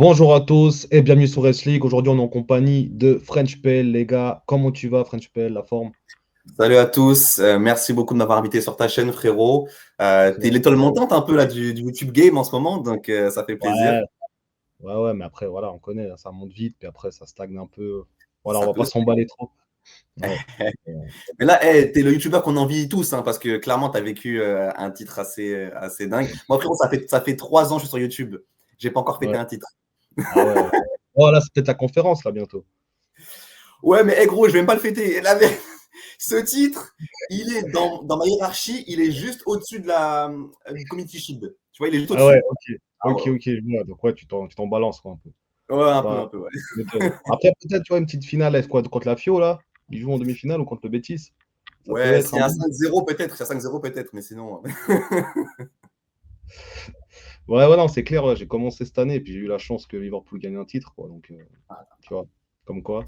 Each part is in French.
Bonjour à tous et bienvenue sur Wrestling. Aujourd'hui, on est en compagnie de French Pell, les gars. Comment tu vas, French Pell, la forme? Salut à tous, merci beaucoup de m'avoir invité sur ta chaîne, frérot. T'es l'étoile montante un peu là du YouTube Game en ce moment, donc ça fait plaisir. Ouais, ouais, mais après, voilà, on connaît, hein, ça monte vite, puis après, ça stagne un peu. Voilà, on Ça va peut pas se... s'emballer trop. Ouais. Mais là, t'es le YouTuber qu'on envie tous, hein, parce que clairement, t'as vécu un titre assez dingue. Moi, frérot, ça fait 3 ans que je suis sur YouTube. J'ai pas encore Ouais. fêté un titre. Ah ouais. Oh, là, c'est peut-être la conférence, là, bientôt. Ouais, mais gros, je vais même pas le fêter. Ce titre, il est dans ma hiérarchie, il est juste au-dessus du Community Shield. Tu vois, il est juste Ah ouais, au-dessus. ok. Ah Ok, ouais, ok, je vois. Donc, ouais, tu t'en balances, quoi, un peu. ouais, Ça un va, peu, ouais. ça m'étonne. Après, peut-être, tu vois, une petite finale, est-ce quoi, contre la Fio, là? Ils jouent en demi-finale ou contre le Betis? Ça peut Ouais, être s'il un y a un bon. 5-0 peut-être, s'il y a 5-0 peut-être, mais sinon. Ouais, ouais, non, c'est clair, ouais, j'ai commencé cette année, puis j'ai eu la chance que Liverpool gagne un titre, quoi. Donc, tu vois, comme quoi.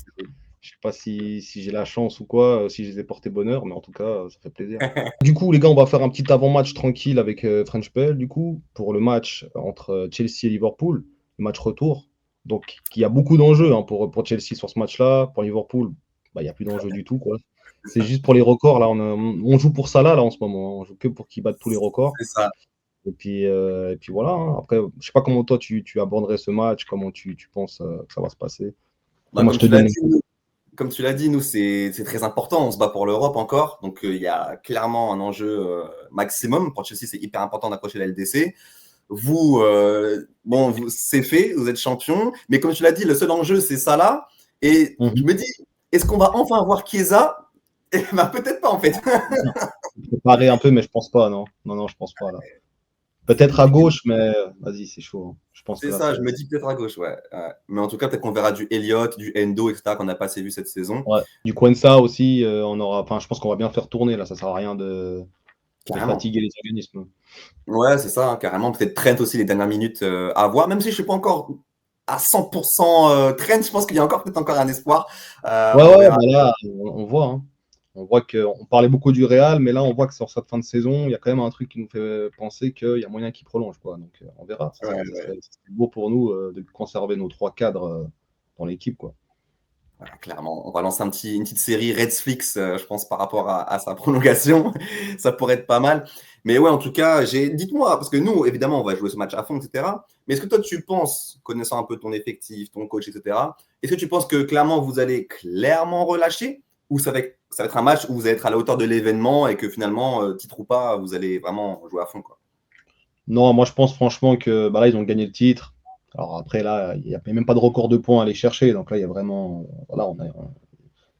Je sais pas si j'ai la chance ou quoi, si je les ai portés bonheur, mais en tout cas, ça fait plaisir. Du coup, les gars, on va faire un petit avant-match tranquille avec French PL, du coup, pour le match entre Chelsea et Liverpool, le match retour. Donc, il y a beaucoup d'enjeux hein, pour Chelsea sur ce match-là. Pour Liverpool, bah, il n'y a plus d'enjeux du tout, quoi. C'est juste pour les records, là. On joue pour Salah, là, en ce moment. Hein. On joue que pour qu'il batte tous les records. C'est ça. Et puis voilà. Hein. Après, je sais pas comment toi, tu aborderais ce match, comment tu penses que ça va se passer. Après, Bah, moi, je comme te tu l'as donne. dit, nous, c'est très important. On se bat pour l'Europe encore. Donc, il y a clairement un enjeu maximum. Pour Chelsea, c'est hyper important d'accrocher la LDC. Vous, c'est fait, vous êtes champion. Mais comme tu l'as dit, le seul enjeu, c'est ça là. Et je Mhm. me dis, est-ce qu'on va enfin voir Chiesa? Eh ben, peut-être pas, en fait. Préparer un peu, mais je pense pas, non. Non, non, je pense pas, là. C'est Peut-être à compliqué. gauche, mais vas-y, c'est chaud. Hein. Je pense que C'est là, ça, ça. je me dis peut-être à gauche, ouais. Ouais. Mais en tout cas, peut-être qu'on verra du Elliott, du Endo, etc., qu'on n'a pas assez vu cette saison. Ouais. Du Quensa aussi, on aura. Enfin, je pense qu'on va bien faire tourner, là. Ça sert à rien de Carrément. fatiguer les organismes. Ouais, c'est ça, hein, carrément. Peut-être Trent aussi les dernières minutes à voir, même si je ne suis pas encore à 100% Trent, je pense qu'il y a encore peut-être encore un espoir. Ouais, On ouais, verra. bah là, on voit. Hein. On voit qu'on parlait beaucoup du Real, mais là, on voit que sur cette fin de saison, il y a quand même un truc qui nous fait penser qu'il y a moyen qu'il prolonge, quoi. Donc, on verra. Ça Ouais, serait, ça ouais. serait- ça serait beau pour nous de conserver nos trois cadres dans l'équipe, quoi. Ouais, clairement, on va lancer une petite série Redflix, je pense, par rapport à sa prolongation. Ça pourrait être pas mal. Mais ouais, en tout cas, dites-moi, parce que nous, évidemment, on va jouer ce match à fond, etc. Mais est-ce que toi, tu penses, connaissant un peu ton effectif, ton coach, etc., est-ce que tu penses que clairement, vous allez clairement relâcher ou ça va être un match où vous allez être à la hauteur de l'événement et que finalement, titre ou pas, vous allez vraiment jouer à fond, quoi. Non, moi je pense franchement que bah là ils ont gagné le titre. Alors après là, il n'y a même pas de record de points à aller chercher. Donc là, il y a vraiment. Voilà,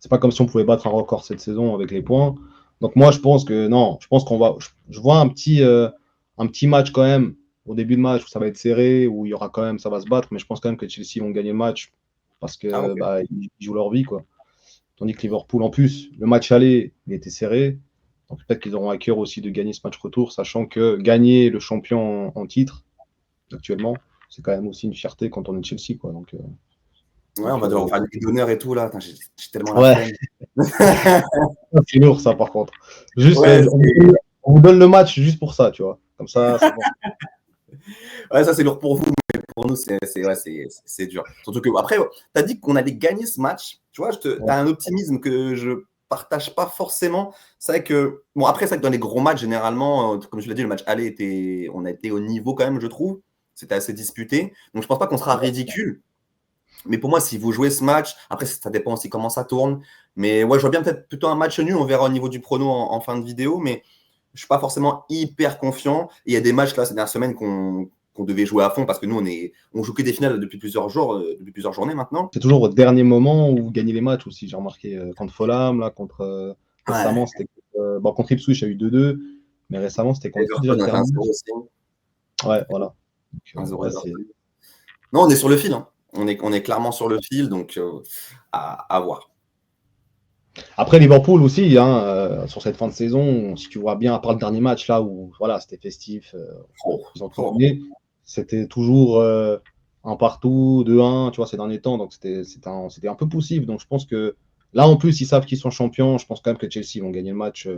c'est pas comme si on pouvait battre un record cette saison avec les points. Donc moi je pense que non, je pense qu'on va. Je vois un petit match quand même au début de match où ça va être serré, où il y aura quand même, ça va se battre, mais je pense quand même que Chelsea vont gagner le match parce Ah, que ok. bah, ils jouent leur vie, quoi. Tandis que Liverpool, en plus, le match aller, il était serré. Donc peut-être qu'ils auront à cœur aussi de gagner ce match retour, sachant que gagner le champion en titre, actuellement, c'est quand même aussi une fierté quand on est Chelsea, quoi. Donc, Ouais, on donc va devoir faire une guide d'honneur et tout, là. Putain, j'ai tellement la ouais, flemme. c'est lourd ça par contre. Juste, Ouais, on vous donne le match juste pour ça, tu vois. Comme ça, c'est bon. ouais, ça, c'est lourd pour vous. Pour nous, ouais, c'est dur. Surtout que, après, tu as dit qu'on allait gagner ce match. Tu vois, tu Ouais. as un optimisme que je partage pas forcément. C'est vrai que, bon, après, c'est vrai que dans les gros matchs, généralement, comme je l'ai dit, le match aller on a été au niveau quand même, je trouve. C'était assez disputé. Donc, je pense pas qu'on sera ridicule. Mais pour moi, si vous jouez ce match, après, ça dépend aussi comment ça tourne. Mais ouais, je vois bien peut-être plutôt un match nul. On verra au niveau du prono en fin de vidéo. Mais je suis pas forcément hyper confiant. Et il y a des matchs là ces dernières semaines qu'on devait jouer à fond parce que nous on joue que des finales depuis plusieurs jours, depuis plusieurs journées maintenant. C'est toujours au dernier moment où vous gagnez les matchs aussi. J'ai remarqué contre Fulham, là, Ouais. récemment, c'était bon, contre Ipswich, il y a eu 2-2, mais récemment, c'était contre qui déjà Everton le a fait dernier 1-0 match? aussi. Ouais, voilà. Donc, 1-0 ouais, c'est. Everton. Non, on est sur le fil. Hein. On est clairement sur le fil, donc à voir. Après Liverpool aussi, hein, sur cette fin de saison, si tu vois bien, à part le dernier match là où voilà, c'était festif, Oh, ils ont tout oh. donné, c'était toujours un partout, 2-1, tu vois, ces derniers temps, donc c'était un peu poussif. Donc je pense que là en plus, ils savent qu'ils sont champions. Je pense quand même que Chelsea vont gagner le match,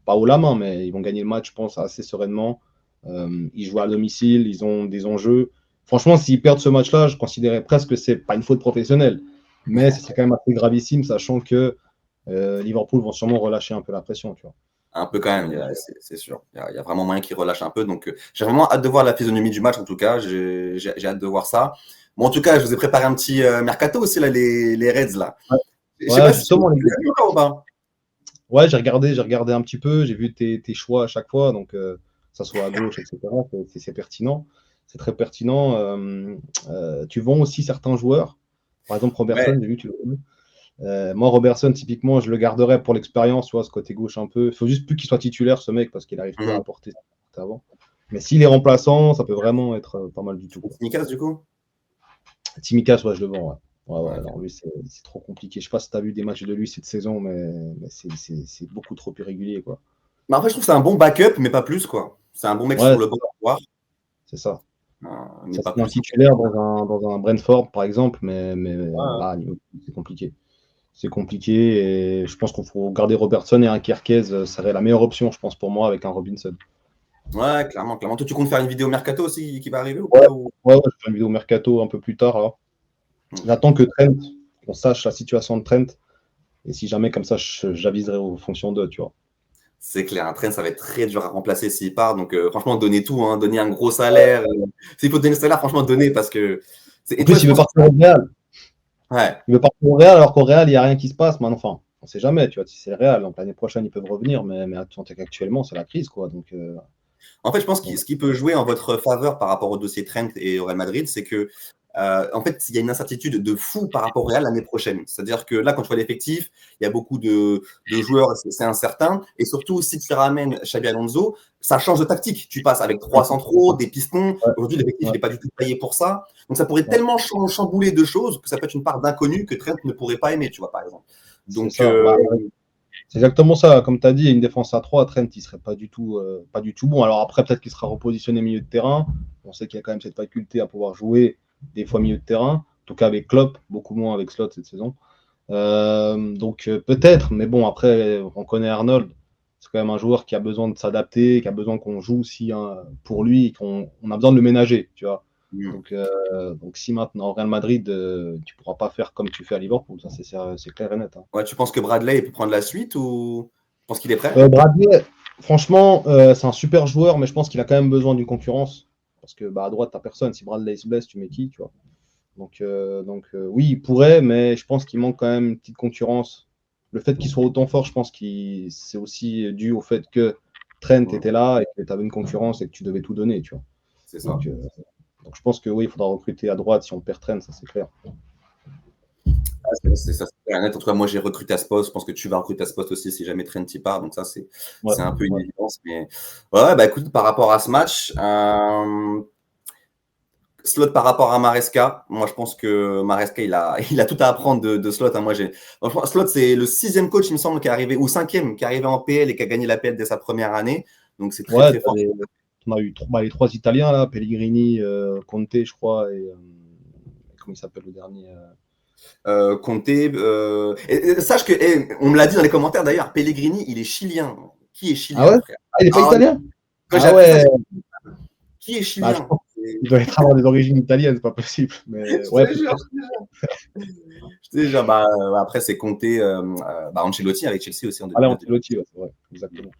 pas haut la main, mais ils vont gagner le match, je pense, assez sereinement. Ils jouent à domicile, ils ont des enjeux. franchement, s'ils perdent ce match-là, je considérais presque que c'est pas une faute professionnelle. Mais c'est quand même assez gravissime, sachant que Liverpool vont sûrement relâcher un peu la pression, tu vois. Un peu quand même, c'est sûr. Il y a vraiment moyen qu'ils relâchent un peu. Donc, j'ai vraiment hâte de voir la physionomie du match, en tout cas. J'ai hâte de voir ça. Bon, en tout cas, je vous ai préparé un petit mercato aussi, là, les Reds, là. Ouais, Je sais pas si justement, tu l'as vu encore ou pas. ouais, j'ai regardé un petit peu, j'ai vu tes choix à chaque fois, donc que ça soit à gauche, etc. C'est pertinent, c'est très pertinent. Tu vends aussi certains joueurs, par exemple Robertson, Ouais. j'ai vu que tu le vends. Moi, Robertson, typiquement, je le garderais pour l'expérience, tu vois, ce côté gauche un peu. Il faut juste plus qu'il soit titulaire, ce mec, parce qu'il n'arrive plus à Mhm. apporter ce qu'il apportait avant. Mais s'il est remplaçant, ça peut vraiment être pas mal du tout, quoi. Tsimikas, du coup. Tsimikas, ouais, je le vends, ouais. Ouais, Ouais. alors lui, c'est trop compliqué. Je sais pas si tu as vu des matchs de lui cette saison, mais c'est beaucoup trop irrégulier, quoi. Mais après, je trouve que c'est un bon backup, mais pas plus, quoi. C'est un bon mec Ouais, sur le banc à voir, c'est ça. mais Ça pas serait un plus. titulaire dans un Brentford, par exemple, mais Ouais. là, c'est compliqué. C'est compliqué et je pense qu'il faut garder Robertson et un Kerkez serait la meilleure option, je pense, pour moi, avec un Robinson. Ouais, clairement, clairement. Toi, tu comptes faire une vidéo mercato aussi qui va arriver ou Ouais, pas ou... je fais une vidéo mercato un peu plus tard, là. Hmm. J'attends que Trent, qu'on sache la situation de Trent. Et si jamais, comme ça, j'aviserai aux fonctions d'eux, tu vois. C'est clair, un train, ça va être très dur à remplacer s'il part. Donc, franchement, donnez tout, hein, donnez un gros salaire. S'il faut donner le salaire, franchement, donnez parce que. En Et toi, plus, je il veut pense que. partir au Real. Ouais, Il veut partir au Real, alors qu'au Real, il n'y a rien qui se passe. Mais enfin, on ne sait jamais, tu vois, si c'est le Real. Donc l'année prochaine, ils peuvent revenir, mais actuellement, c'est la crise, quoi. en fait, je pense que Donc, ce qui peut jouer en votre faveur par rapport au dossier Trent et au Real Madrid, c'est que, en fait, il y a une incertitude de fou par rapport au Real l'année prochaine. C'est-à-dire que là, quand tu vois l'effectif, il y a beaucoup de joueurs, c'est incertain. Et surtout, si tu ramènes Xabi Alonso, ça change de tactique. Tu passes avec trois centraux, des pistons. ouais, Aujourd'hui, l'effectif, il ouais, n'est pas du tout taillé pour ça. Donc, ça pourrait ouais. tellement chambouler de choses que ça peut être une part d'inconnu que Trent ne pourrait pas aimer, tu vois, par exemple. C'est Donc, ça. C'est exactement ça. Comme tu as dit, une défense à 3, Trent, il serait pas du tout bon. Alors après, peut-être qu'il sera repositionné milieu de terrain. On sait qu'il y a quand même cette faculté à pouvoir jouer des fois milieu de terrain. En tout cas avec Klopp, beaucoup moins avec Slot cette saison. Peut-être, mais bon, après, on connaît Arnold. C'est quand même un joueur qui a besoin de s'adapter, qui a besoin qu'on joue aussi hein, pour lui, qu'on a besoin de le ménager, tu vois. Donc si maintenant au Real Madrid, tu pourras pas faire comme tu fais à Liverpool, ça c'est clair et net. Hein. ouais, tu penses que Bradley il peut prendre la suite ou tu penses qu'il est prêt? Bradley, franchement, c'est un super joueur, mais je pense qu'il a quand même besoin d'une concurrence. Parce que à droite, t'as personne. Si Bradley se blesse, tu mets qui, tu vois. Oui, il pourrait, mais je pense qu'il manque quand même une petite concurrence. Le fait qu'il soit autant fort, je pense que c'est aussi dû au fait que Trent Ouais, était là et que tu avais une concurrence et que tu devais tout donner, tu vois. c'est ça. Donc, euh, donc je pense que oui, il faudra recruter à droite si on perd Trent, ça c'est clair. C'est ça, c'est clair et net. En tout cas, moi, j'ai recruté à ce poste. Je pense que tu vas recruter à ce poste aussi si jamais Trent y part. Donc, ça, Ouais, c'est un peu une ouais. évidence. Mais ouais, bah écoute, par rapport à ce match, Slot par rapport à Maresca, moi, je pense que Maresca, il a tout à apprendre de Slot. Hein. Franchement, Slot, c'est le 6e coach, il me semble, qui est arrivé, ou 5e, qui est arrivé en PL et qui a gagné la PL dès sa première année. Donc, c'est très, Ouais, très fort. on a eu les trois Italiens là, Pellegrini, Conte, je crois, et comment il s'appelle le dernier Conte. Sache que, on me l'a dit dans les commentaires d'ailleurs, Pellegrini, il est chilien. Qui est Ah chilien, ouais? frère? Ah, il n'est pas Ah, italien? quand j'ai Ah appris ça, ouais, qui est bah, je chilien? pense qu'il doit avoir des origines italiennes, c'est pas possible. Mais Je ouais, te jure, peut-être. je te jure. Après, c'est Conte, Ancelotti avec Chelsea aussi en Allez, 2009. Ancelotti, ouais, c'est vrai, exactement.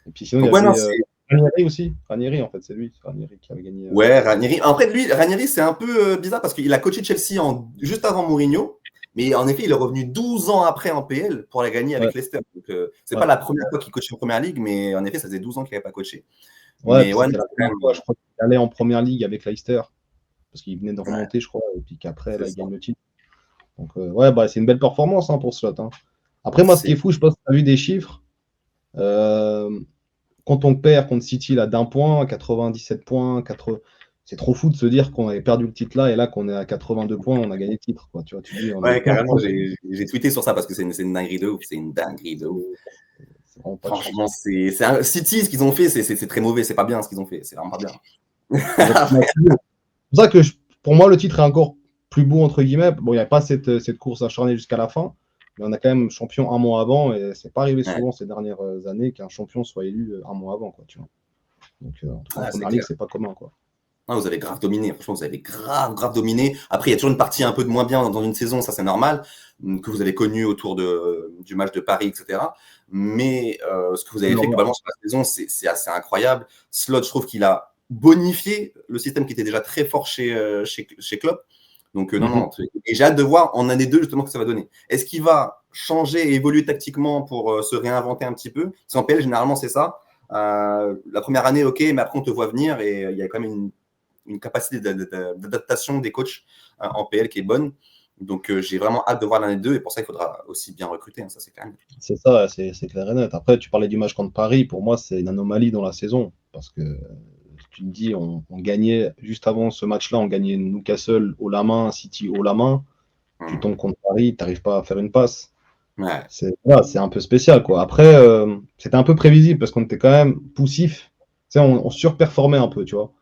Et puis sinon, il y Donc, ouais, non, avait c'est. Ranieri aussi. Ranieri, en fait, c'est lui, Ranieri qui avait gagné. Ouais, Ranieri. Après, lui, Ranieri, c'est un peu bizarre parce qu'il a coaché Chelsea juste avant Mourinho. Mais en effet, il est revenu 12 ans après en PL pour la gagner Ouais, avec Leicester. Donc, c'est ouais, pas la première fois qu'il coachait en première ligue, mais en effet, ça faisait 12 ans qu'il n'avait pas coaché. ouais, Mais puis ouais, non, c'était la c'est quand première fois, même. je crois qu'il allait en première ligue avec Leicester, parce qu'il venait de Ouais, remonter, je crois, et puis qu'après, c'est là, il ça. gagne le titre. Donc, ouais, bah, c'est une belle performance hein, pour Slot. Hein. Après, moi, ce qui C'est est fou, je sais pas si tu as vu des chiffres. Euh, Quand on perd contre City là d'un point, 97 points, c'est trop fou de se dire qu'on avait perdu le titre là et là qu'on est à 82 points, on a gagné le titre. Quoi. Tu vois, tu dis, on a eu Ouais, 15 carrément, points. j'ai tweeté sur ça parce que c'est une dinguerie de ouf. C'est une dinguerie de ouf. C'est vraiment pas de chance. Franchement, c'est un City, ce qu'ils ont fait, c'est très mauvais. C'est pas bien ce qu'ils ont fait. C'est vraiment pas bien. Exactement. C'est pour ça que pour moi, le titre est encore plus beau, entre guillemets. Bon, il n'y a pas cette course acharnée jusqu'à la fin, mais on a quand même champion un mois avant et c'est pas arrivé Ouais, souvent ces dernières années qu'un champion soit élu un mois avant. Quoi, tu vois. Donc, en tout cas, en ouais, c'est première ligue, clair. c'est pas commun. Quoi. Ah, vous avez grave dominé. Franchement, vous avez grave dominé. Après, il y a toujours une partie un peu de moins bien dans une saison, ça c'est normal, que vous avez connu autour du match de Paris, etc. Mais ce que vous avez fait globalement sur la saison, c'est assez incroyable. Slot, je trouve qu'il a bonifié le système qui était déjà très fort chez Klopp. Donc, non. Et j'ai hâte de voir en année 2 justement ce que ça va donner. Est-ce qu'il va changer et évoluer tactiquement pour se réinventer un petit peu? Parce qu'en PL, généralement, c'est ça. La première année, ok, mais après, on te voit venir et il y a quand même une capacité d'adaptation des coachs en PL qui est bonne. Donc, j'ai vraiment hâte de voir l'année 2 et pour ça, il faudra aussi bien recruter. Hein, ça, c'est clair. C'est ça, c'est clair et net. Après, tu parlais du match contre Paris. Pour moi, c'est une anomalie dans la saison parce que tu te dis, on gagnait juste avant ce match-là, on gagnait Newcastle haut la main, City haut la main. Tu tombes contre Paris, tu n'arrives pas à faire une passe. Ouais. C'est un peu spécial, quoi. Après, c'était un peu prévisible parce qu'on était quand même poussif. Tu sais, on surperformait un peu, tu vois.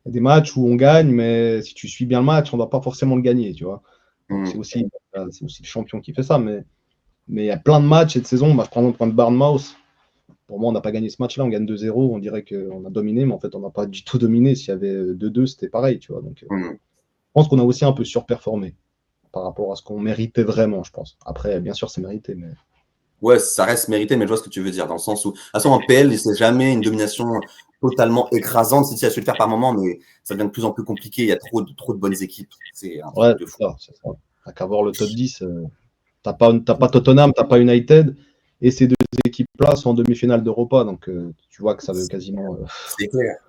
Il y a des matchs où on gagne, mais si tu suis bien le match, on ne va pas forcément le gagner, tu vois. Donc, c'est aussi le champion qui fait ça. Mais il y a plein de matchs cette saison. Bah, je prends l'exemple de Bournemouth. Pour moi, on n'a pas gagné ce match-là. On gagne 2-0. On dirait qu'on a dominé, mais en fait, on n'a pas du tout dominé. S'il y avait 2-2, c'était pareil, tu vois. Donc, je pense qu'on a aussi un peu surperformé par rapport à ce qu'on méritait vraiment, je pense. Après, bien sûr, c'est mérité, mais... Ouais, ça reste mérité, mais je vois ce que tu veux dire, dans le sens où, de toute façon, en PL, c'est jamais une domination totalement écrasante. City a su le faire par moment, mais ça devient de plus en plus compliqué. Il y a trop de bonnes équipes. C'est un truc de fou. C'est ça. T'as qu'à voir le top 10. T'as pas Tottenham, t'as pas United, et ces deux équipes-là sont en demi-finale d'Europa, donc tu vois que ça veut quasiment...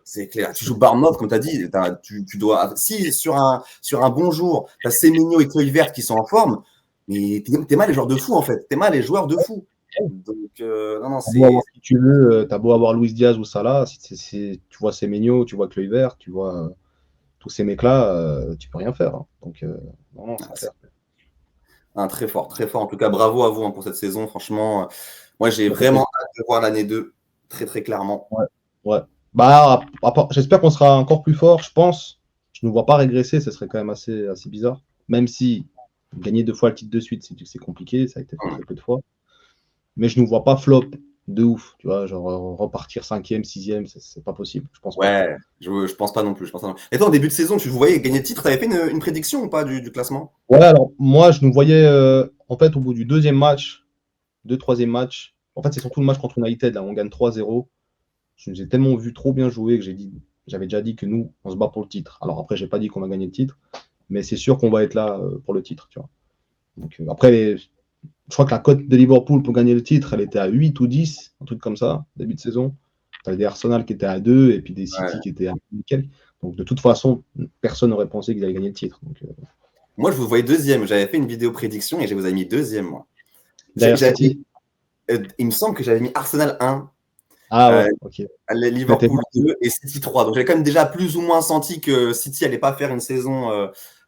C'est clair. Tu joues Bournemouth, comme tu as dit, tu dois... Si sur un bon jour, tu as Semenyo et Kluivert qui sont en forme, mais t'es mal les joueurs de fou, en fait. T'es mal les joueurs de fou. Donc, non, T'as beau avoir qui tu veux, t'as beau avoir Luis Diaz ou Salah, tu vois Semenyo, tu vois Kluivert, tu vois tous ces mecs-là, tu peux rien faire. Hein. Donc, non, c'est clair. Très fort, très fort. En tout cas, bravo à vous hein, pour cette saison. Franchement, moi, j'ai vraiment hâte de voir l'année 2, très, très clairement. Ouais. Bah, j'espère qu'on sera encore plus fort, je pense. Je ne vois pas régresser, ce serait quand même assez bizarre. Même si gagner 2 fois le titre de suite, c'est compliqué, ça a été fait très peu de fois. Mais je ne vois pas flop de ouf, tu vois, genre repartir 5e, 6e, c'est pas possible, je pense pas. Ouais, je pense pas non plus. Et toi, en début de saison, tu voyais gagner le titre, tu avais fait une prédiction ou pas du classement? Ouais, alors moi, je nous voyais, en fait, au bout du deuxième match, troisième match, en fait, c'est surtout le match contre United, là, on gagne 3-0. Je nous ai tellement vu trop bien jouer que j'avais déjà dit que nous, on se bat pour le titre. Alors après, j'ai pas dit qu'on va gagner le titre, mais c'est sûr qu'on va être là pour le titre, tu vois. Donc, après, je crois que la cote de Liverpool pour gagner le titre, elle était à 8 ou 10, un truc comme ça, début de saison. Tu avais des Arsenal qui étaient à 2 et puis des City qui étaient à quelques. Donc de toute façon, personne n'aurait pensé qu'ils allaient gagner le titre. Donc, moi, je vous voyais deuxième. J'avais fait une vidéo prédiction et je vous avais mis deuxième, moi. Derrière City. Il me semble que j'avais mis Arsenal 1. Ah ouais, ok. Liverpool 2 et City 3. Donc j'avais quand même déjà plus ou moins senti que City n'allait pas faire une saison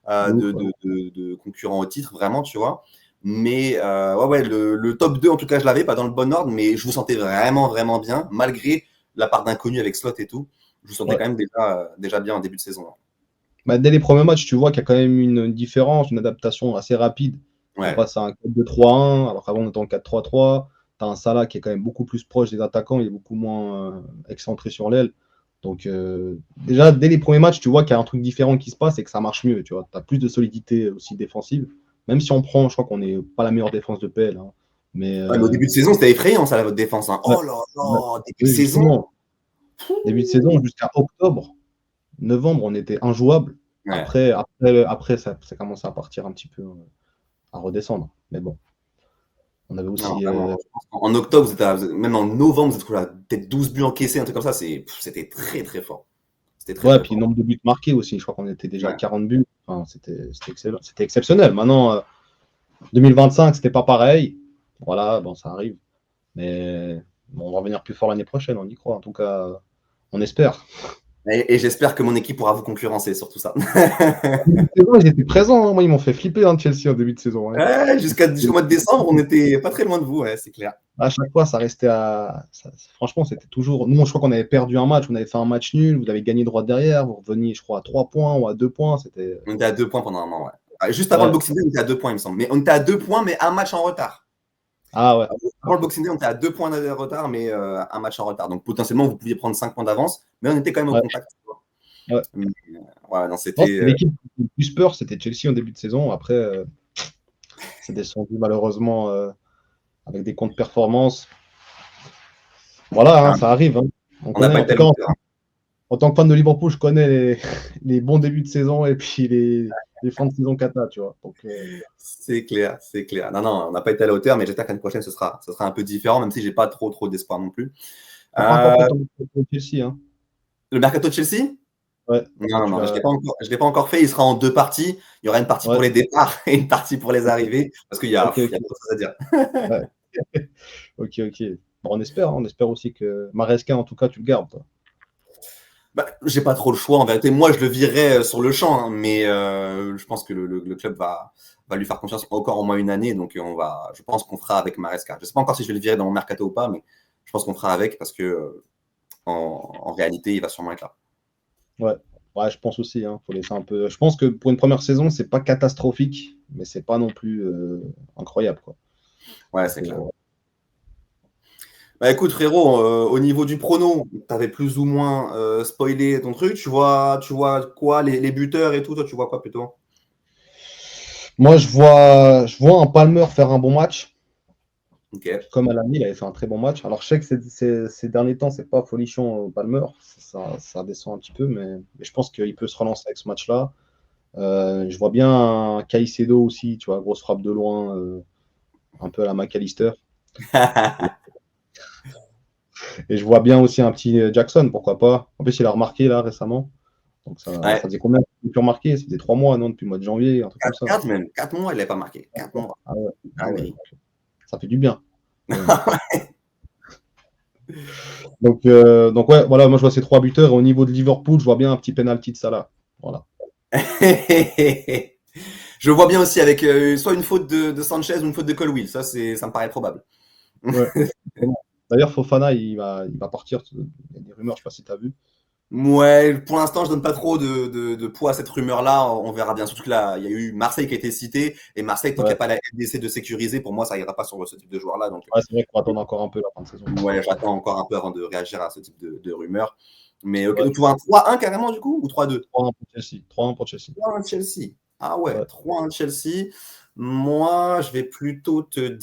de concurrent au titre, vraiment, tu vois. Mais ouais, le top 2, en tout cas, je l'avais, pas dans le bon ordre, mais je vous sentais vraiment, vraiment bien, malgré la part d'inconnu avec Slot et tout. Je vous sentais quand même déjà bien en début de saison. Bah, dès les premiers matchs, tu vois qu'il y a quand même une différence, une adaptation assez rapide. Ouais. On passe à un 4-2-3-1, alors qu'avant on était en 4-3-3. Tu as un Salah qui est quand même beaucoup plus proche des attaquants, il est beaucoup moins excentré sur l'aile. Donc déjà, dès les premiers matchs, tu vois qu'il y a un truc différent qui se passe et que ça marche mieux. Tu as plus de solidité aussi défensive. Même si on prend, je crois qu'on n'est pas la meilleure défense de PL. Hein. Mais au début de saison, c'était effrayant, ça, votre défense. Hein. Oh là là, début de saison. Début de saison jusqu'à octobre, novembre, on était injouable. Ouais. Après ça commence à partir un petit peu, à redescendre. Mais bon. On avait aussi. En octobre, même en novembre, vous êtes peut-être 12 buts encaissés, un truc comme ça. C'était très, très fort. Ouais, puis nombre de buts marqués aussi. Je crois qu'on était déjà à 40 buts. Enfin, c'était excellent. C'était exceptionnel. Maintenant, 2025, c'était pas pareil. Voilà, bon, ça arrive. Mais bon, on va revenir plus fort l'année prochaine, on y croit. En tout cas, on espère. Et j'espère que mon équipe pourra vous concurrencer sur tout ça. Ils étaient présents, hein. Moi, ils m'ont fait flipper Chelsea en début de saison. Ouais. Ouais, jusqu'au mois de décembre, on était pas très loin de vous, ouais, c'est clair. À chaque fois, ça restait franchement, c'était toujours. Nous, je crois qu'on avait perdu un match, on avait fait un match nul, vous avez gagné droit derrière, vous reveniez, je crois, à 3 points ou à 2 points. On était à 2 points pendant un moment, ouais. Juste avant le Boxing Day, on était à 2 points, il me semble. Mais on était à 2 points, mais un match en retard. Ah ouais. Avant le Boxing Day, on était à 2 points de retard, mais un match en retard. Donc potentiellement, vous pouviez prendre 5 points d'avance, mais on était quand même au contact. Ouais. Mais, ouais, non, Je pense c'était. que l'équipe qui fait le plus peur, c'était Chelsea en début de saison. Après, c'est descendu malheureusement avec des comptes performance. Voilà, hein, ça arrive. Hein. On On n'a connaît, pas en été tout à cas, l'auteur. en tant que fan de Liverpool, je connais les bons débuts de saison et puis les fins de saison cata, tu vois. Donc, C'est clair, c'est clair. Non, non, on n'a pas été à la hauteur, mais j'espère qu'année prochaine, ce sera un peu différent, même si j'ai pas trop d'espoir non plus. t'as pas encore fait Euh, ton Chelsea, hein. le mercato de Chelsea? Ouais, ça, Non, tu non, je l'as. ne l'ai pas encore fait. Il sera en 2 parties. Il y aura une partie Ouais, pour les départs et une partie pour les arrivées, parce qu'il y a, ok, il y a ok. trop de choses à dire. Ouais. Ok, ok. Bon, on espère aussi que Maresca, en tout cas, tu le gardes, toi. Bah, j'ai pas trop le choix en vérité. Moi, je le virerais sur le champ, hein, mais je pense que le club va lui faire confiance encore au moins une année. Donc, je pense qu'on fera avec Maresca. Je sais pas encore si je vais le virer dans mon mercato ou pas, mais je pense qu'on fera avec parce que en réalité, il va sûrement être là. Ouais. Ouais, je pense aussi, hein, faut laisser un peu. Je pense que pour une première saison, c'est pas catastrophique, mais c'est pas non plus incroyable, quoi. Ouais, c'est clair. Faut- Bah écoute, frérot, au niveau du prono, tu avais plus ou moins spoilé ton truc. Tu vois quoi, les buteurs et tout, toi, tu vois quoi plutôt? Moi, je vois un Palmer faire un bon match. Ok. Comme à l'année, il avait fait un très bon match. Alors, je sais que ces derniers temps, c'est pas folichon Palmer. Ça descend un petit peu, mais je pense qu'il peut se relancer avec ce match-là. Je vois bien un Caicedo aussi, tu vois, grosse frappe de loin, un peu à la McAllister. Et je vois bien aussi un petit Jackson, pourquoi pas. En plus, il a remarqué là récemment. Donc ça Ouais, faisait combien qu'il a pu remarquer? Ça faisait 3 mois, non, depuis le mois de janvier, un truc comme 4, ça. 4 même. 4 mois, il n'avait pas marqué. 4 mois. Ah ouais, ah ouais. Dinguerie. Ça fait du bien, quand même. Donc ouais, voilà, moi je vois ces trois buteurs. Et au niveau de Liverpool, je vois bien un petit penalty de Salah. Voilà. Je vois bien aussi avec soit une faute de Sanchez ou une faute de Colwill. Ça me paraît probable. Ouais. D'ailleurs, Fofana, il va partir. Il y a des rumeurs, je sais pas si tu as vu. Ouais, pour l'instant, je donne pas trop de poids à cette rumeur-là. On verra bien. Surtout que là, il y a eu Marseille qui a été cité. Et Marseille, tant qu'il n'y a Ouais, pas la LDC de sécuriser, pour moi, ça ira pas sur ce type de joueur-là. Donc, ouais c'est vrai qu'il faut attendre encore un peu la fin de saison. ouais, j'attends encore un peu avant de réagir à ce type de rumeurs. Mais ok, Ouais, donc tu vois un 3-1 carrément du coup ou 3-2? 3-1 pour Chelsea. 3-1 pour Chelsea. 3-1 Chelsea. Ah ouais, Ouais. 3-1 Chelsea. Moi, je vais te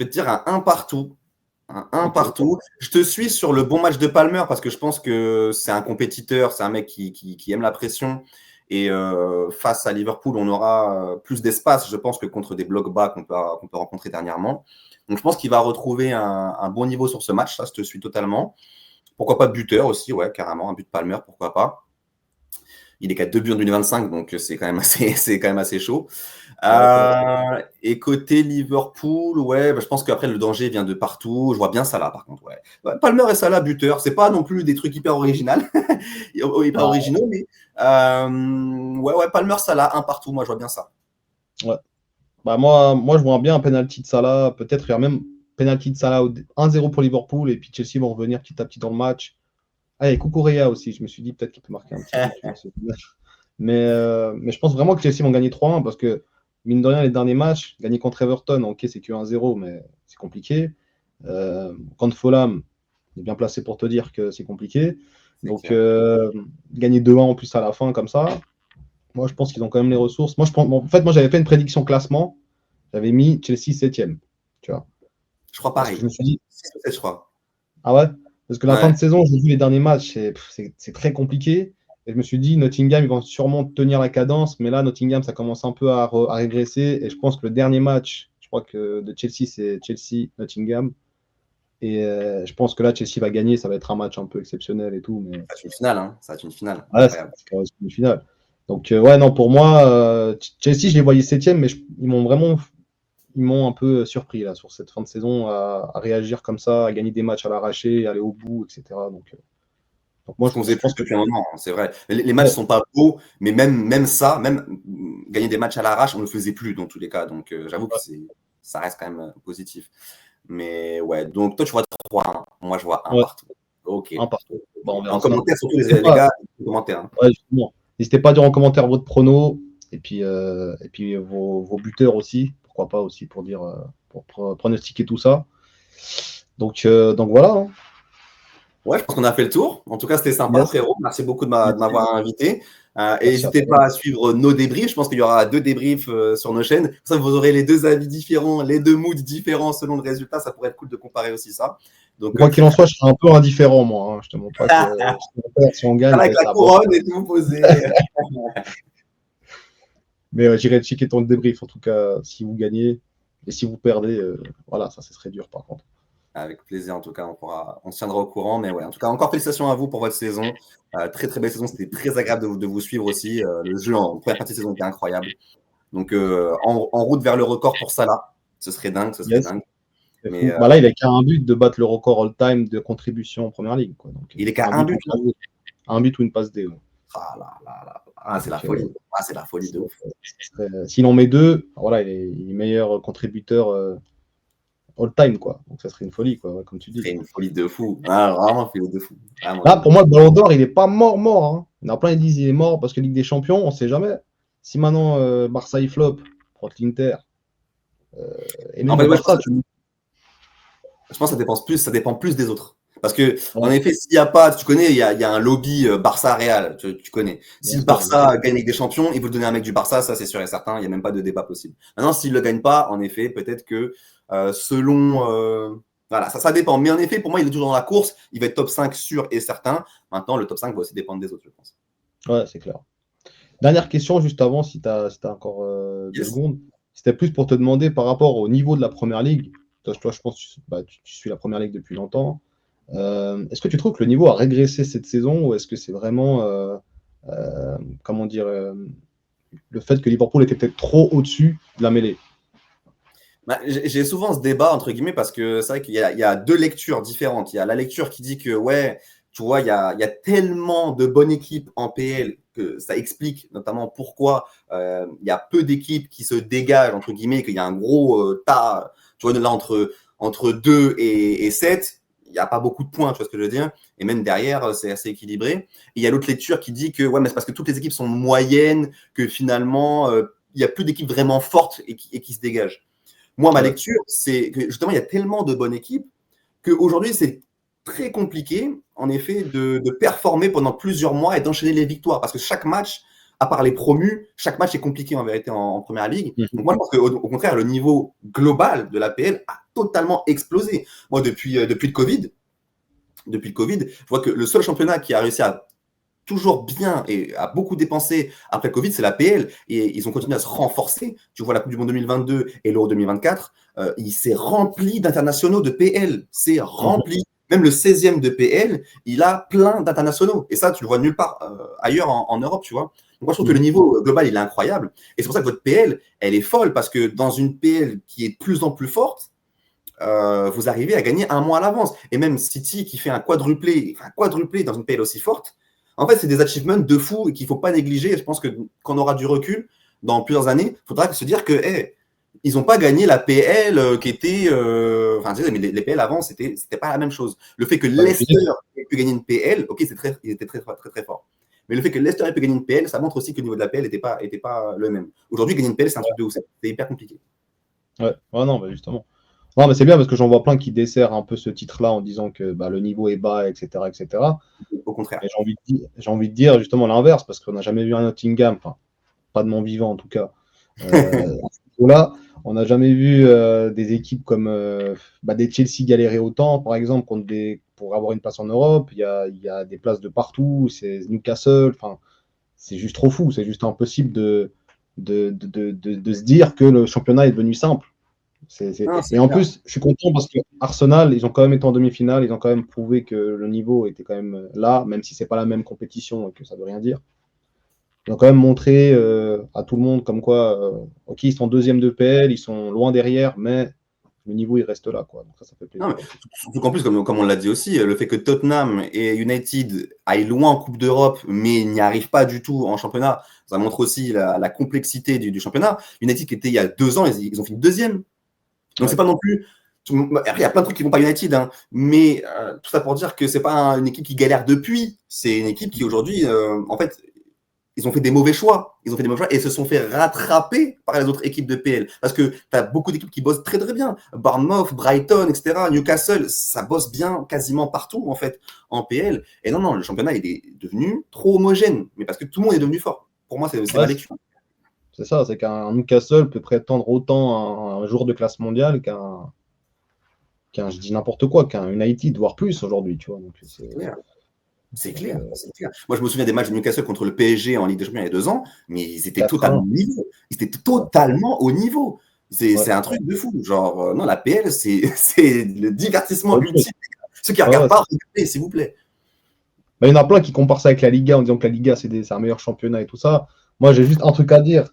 dire un 1 partout. Un Ok. partout. Je te suis sur le bon match de Palmer parce que je pense que c'est un compétiteur, c'est un mec qui aime la pression. Et face à Liverpool, on aura plus d'espace, je pense, que contre des blocs bas qu'on peut rencontrer dernièrement. Donc je pense qu'il va retrouver un bon niveau sur ce match. Ça, je te suis totalement. Pourquoi pas buteur aussi, ouais, carrément. Un but de Palmer, pourquoi pas. Il est qu'à 2 buts en 2025, donc c'est quand même assez, c'est quand même assez chaud. Ouais, c'est vrai. Et côté Liverpool, ouais, bah, je pense qu'après le danger vient de partout. Je vois bien Salah par contre, ouais. Ouais, Palmer et Salah buteur, c'est pas non plus des trucs hyper originaux, hyper Bah, originaux, mais ouais, Palmer Salah un partout, moi je vois bien ça. ouais. Bah moi, je vois bien un penalty de Salah. Peut-être il y a même penalty de Salah 1-0 pour Liverpool. Et puis Chelsea vont revenir petit à petit dans le match. Ah, et Kukureya aussi. Je me suis dit peut-être qu'il peut marquer un petit but, tu vois, mais je pense vraiment que Chelsea vont gagner 3-1 parce que, mine de rien, les derniers matchs, gagner contre Everton, ok, c'est que 1-0, mais c'est compliqué. Contre Fulham, il est bien placé pour te dire que c'est compliqué. C'est Donc, clair. gagner 2-1 en plus à la fin, comme ça, moi, je pense qu'ils ont quand même les ressources. Moi, bon, en fait, moi, j'avais fait une prédiction classement. J'avais mis Chelsea 7e. Tu vois. Je crois Parce que je pareil. me suis dit, 6 ou 7, je crois. ah ouais? Parce que la fin Ouais, de saison, j'ai vu les derniers matchs, c'est très compliqué. Et je me suis dit, Nottingham, ils vont sûrement tenir la cadence. Mais là, Nottingham, ça commence un peu à régresser. Et je pense que le dernier match, je crois que de Chelsea, c'est Chelsea-Nottingham. Et je pense que là, Chelsea va gagner. Ça va être un match un peu exceptionnel et tout. Mais ça va être une finale, hein. Ça va être une finale, ouais, incroyable. c'est une finale. Donc, ouais, non, pour moi, Chelsea, je les voyais 7e, mais ils m'ont un peu surpris là, sur cette fin de saison à réagir comme ça, à gagner des matchs à l'arraché, aller au bout, etc. Donc moi, Ce qu'on je faisait plus pense que depuis un moment, hein, c'est vrai. Les matchs ouais, sont pas beaux, mais même ça, même gagner des matchs à l'arrache, on ne le faisait plus dans tous les cas. Donc j'avoue que ça reste quand même positif. Mais ouais, donc toi tu vois 3-1. Moi je vois un ouais, partout. Ok. un partout. Bon, on En verra ça. commentaire, surtout N'hésitez les pas, gars, en commentaire, hein. ouais, justement. N'hésitez pas à dire en commentaire votre prono et puis vos buteurs aussi, pourquoi pas aussi pour dire pour pronostiquer tout ça. Donc voilà, hein. Ouais, je pense qu'on a fait le tour. En tout cas, c'était sympa, Yes. frérot. Merci beaucoup de m'avoir invité. Et Merci à n'hésitez toi. pas à suivre nos débriefs. Je pense qu'il y aura 2 débriefs sur nos chaînes. Comme ça, vous aurez les 2 avis différents, les 2 moods différents selon le résultat. Ça pourrait être cool de comparer aussi ça. Donc, Quoi qu'il très, en très soit, je serai un peu indifférent, moi. Hein. Je te montre pas que si on gagne, je avec vais la être là. Bon. couronne et tout posé. Mais j'irai checker ton débrief, en tout cas, si vous gagnez. Et si vous perdez, voilà, ça serait dur, par contre. Avec plaisir, en tout cas, on se tiendra au courant. Mais ouais, en tout cas, encore félicitations à vous pour votre saison. Très, très belle saison. C'était très agréable de vous suivre aussi. Le jeu en première partie de saison était incroyable. Donc, en route vers le record pour Salah. Ce serait dingue, ce serait Yes. dingue. C'est Mais fou. Bah là, il a qu'à un but de battre le record all-time de contribution en première ligue. Quoi. Donc, il est qu'à un but. Un but ou une passe D. Ouais. Ah là là là. Ah, c'est la folie. Ah, c'est la folie de ouf. S'il en met 2, voilà, il est meilleur contributeur all-time, quoi. Donc ça serait une folie, quoi, comme tu dis. C'est une folie de fou. Ah, vraiment une folie de fou. Vraiment. Là, pour moi, le Ballon d'Or, il n'est pas mort. Hein. Il y en a plein qui disent qu'il est mort parce que Ligue des Champions, on ne sait jamais. Si maintenant Barça il flop contre l'Inter, et même le Barça, je pense que ça dépend plus des autres. Parce que, en effet, s'il n'y a pas, tu connais, il y a un lobby Barça-Real, tu connais. Si le Barça gagne Ligue des Champions, il faut le donner à un mec du Barça, ça c'est sûr et certain, il n'y a même pas de débat possible. Maintenant, s'il ne le gagne pas, en effet, peut-être que selon. Voilà, ça dépend. Mais en effet, pour moi, il est toujours dans la course, il va être top 5 sûr et certain. Maintenant, le top 5 va aussi dépendre des autres, je pense. Ouais, c'est clair. Dernière question, juste avant, si tu as encore 2 secondes. C'était plus pour te demander par rapport au niveau de la première ligue. Toi, je pense que tu suis la première ligue depuis longtemps. Est-ce que tu trouves que le niveau a régressé cette saison ou est-ce que c'est vraiment, comment dire, le fait que Liverpool était peut-être trop au-dessus de la mêlée? J'ai souvent ce débat, entre guillemets, parce que c'est vrai qu'il y a 2 lectures différentes. Il y a la lecture qui dit que, ouais, tu vois, il y a tellement de bonnes équipes en PL que ça explique notamment pourquoi il y a peu d'équipes qui se dégagent, entre guillemets, qu'il y a un gros tas, tu vois, là, entre 2 et 7, il n'y a pas beaucoup de points, tu vois ce que je veux dire. Et même derrière, c'est assez équilibré. Et il y a l'autre lecture qui dit que, ouais, mais c'est parce que toutes les équipes sont moyennes, que finalement, il n'y a plus d'équipes vraiment fortes et qui se dégagent. Moi, ma lecture, c'est que justement, il y a tellement de bonnes équipes qu'aujourd'hui, c'est très compliqué, en effet, de performer pendant plusieurs mois et d'enchaîner les victoires. Parce que chaque match, à part les promus, chaque match est compliqué en vérité en première ligue. Donc moi, je pense qu'au contraire, le niveau global de l'APL a totalement explosé. Moi, depuis le Covid, je vois que le seul championnat qui a réussi à toujours bien et a beaucoup dépensé après le Covid, c'est la PL. Et ils ont continué à se renforcer. Tu vois la Coupe du Monde 2022 et l'Euro 2024, il s'est rempli d'internationaux de PL. C'est rempli. Même le 16e de PL, il a plein d'internationaux. Et ça, tu le vois nulle part ailleurs en Europe, tu vois. Donc moi, je trouve que le niveau global, il est incroyable. Et c'est pour ça que votre PL, elle est folle, parce que dans une PL qui est de plus en plus forte, vous arrivez à gagner un mois à l'avance. Et même City qui fait un quadruplé dans une PL aussi forte, en fait, c'est des achievements de fou et qu'il ne faut pas négliger. Et je pense que quand on aura du recul dans plusieurs années, il faudra se dire que ils n'ont pas gagné la PL qui était. Enfin, mais les PL avant, c'était pas la même chose. Le fait que Leicester ait pu gagner une PL, ok, ils étaient très, très, très forts. Mais le fait que Leicester ait pu gagner une PL, ça montre aussi que le niveau de la PL n'était pas le même. Aujourd'hui, gagner une PL, c'est un truc de ouf. C'est hyper compliqué. Ouais, non, mais justement. Non, mais c'est bien parce que j'en vois plein qui desserrent un peu ce titre-là en disant que le niveau est bas, etc. etc. Au contraire. Et j'ai envie de dire justement l'inverse parce qu'on n'a jamais vu un Nottingham, enfin, pas de mon vivant en tout cas. À ce niveau-là, on n'a jamais vu des équipes comme des Chelsea galérer autant, par exemple, pour avoir une place en Europe. Il y a des places de partout, c'est Newcastle, enfin, c'est juste trop fou, c'est juste impossible de se dire que le championnat est devenu simple. Et en plus, je suis content parce que Arsenal, ils ont quand même été en demi-finale, ils ont quand même prouvé que le niveau était quand même là, même si c'est pas la même compétition et que ça veut rien dire. Ils ont quand même montré à tout le monde comme quoi, ok, ils sont deuxième de PL, ils sont loin derrière, mais le niveau il reste là, quoi. Donc ça fait plaisir. Non, surtout qu'en plus, comme on l'a dit aussi, le fait que Tottenham et United aillent loin en Coupe d'Europe, mais n'y arrivent pas du tout en championnat, ça montre aussi la complexité du championnat. United qui était il y a 2 ans, ils ont fini deuxième. Donc c'est pas non plus. Après, il y a plein de trucs qui vont pas United, hein, mais tout ça pour dire que c'est pas une équipe qui galère depuis. C'est une équipe qui aujourd'hui, en fait, ils ont fait des mauvais choix. Ils ont fait des mauvais choix et se sont fait rattraper par les autres équipes de PL. Parce que tu as beaucoup d'équipes qui bossent très très bien. Bournemouth, Brighton, etc. Newcastle, ça bosse bien quasiment partout en fait en PL. Et non, le championnat il est devenu trop homogène. Mais parce que tout le monde est devenu fort. Pour moi, c'est mal écrit. C'est ça, c'est qu'un Newcastle peut prétendre autant un joueur de classe mondiale je dis n'importe quoi, qu'un United, voire plus aujourd'hui, tu vois. Donc, c'est clair. C'est clair, c'est clair. Moi, je me souviens des matchs de Newcastle contre le PSG en Ligue des Champions il y a 2 ans, mais ils étaient totalement au niveau. Ils étaient totalement au niveau. C'est un truc de fou. Genre, non, la PL, c'est le divertissement ultime. Ceux qui ne regardent pas, regardez, s'il vous plaît. Bah, il y en a plein qui comparent ça avec la Liga en disant que la Liga, c'est un meilleur championnat et tout ça. Moi, j'ai juste un truc à dire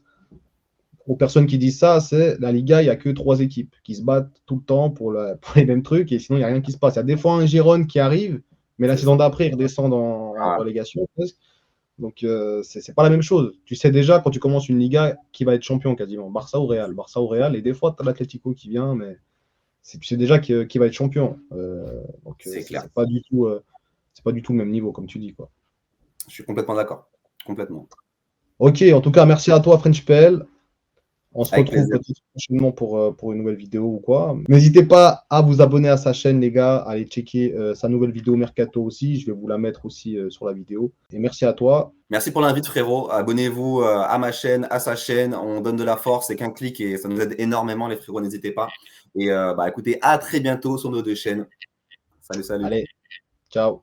aux personnes qui disent ça, c'est la Liga, il n'y a que 3 équipes qui se battent tout le temps pour les mêmes trucs et sinon, il n'y a rien qui se passe. Il y a des fois un Gérone qui arrive, mais la saison d'après, il redescend en relégation presque. Donc, c'est pas la même chose. Tu sais déjà, quand tu commences une Liga, qui va être champion quasiment. Barça ou Real. Et des fois, tu as l'Atlético qui vient, mais tu sais déjà qui va être champion. Donc, c'est pas du tout le même niveau, comme tu dis, quoi. Je suis complètement d'accord. Complètement. Ok, en tout cas, merci à toi, FrenchPL. On se retrouve peut-être prochainement pour une nouvelle vidéo ou quoi. N'hésitez pas à vous abonner à sa chaîne, les gars. Allez checker sa nouvelle vidéo Mercato aussi. Je vais vous la mettre aussi sur la vidéo. Et merci à toi. Merci pour l'invite, frérot. Abonnez-vous à ma chaîne, à sa chaîne. On donne de la force. C'est qu'un clic et ça nous aide énormément, les frérots. N'hésitez pas. Et écoutez, à très bientôt sur nos 2 chaînes. Salut. Allez, ciao.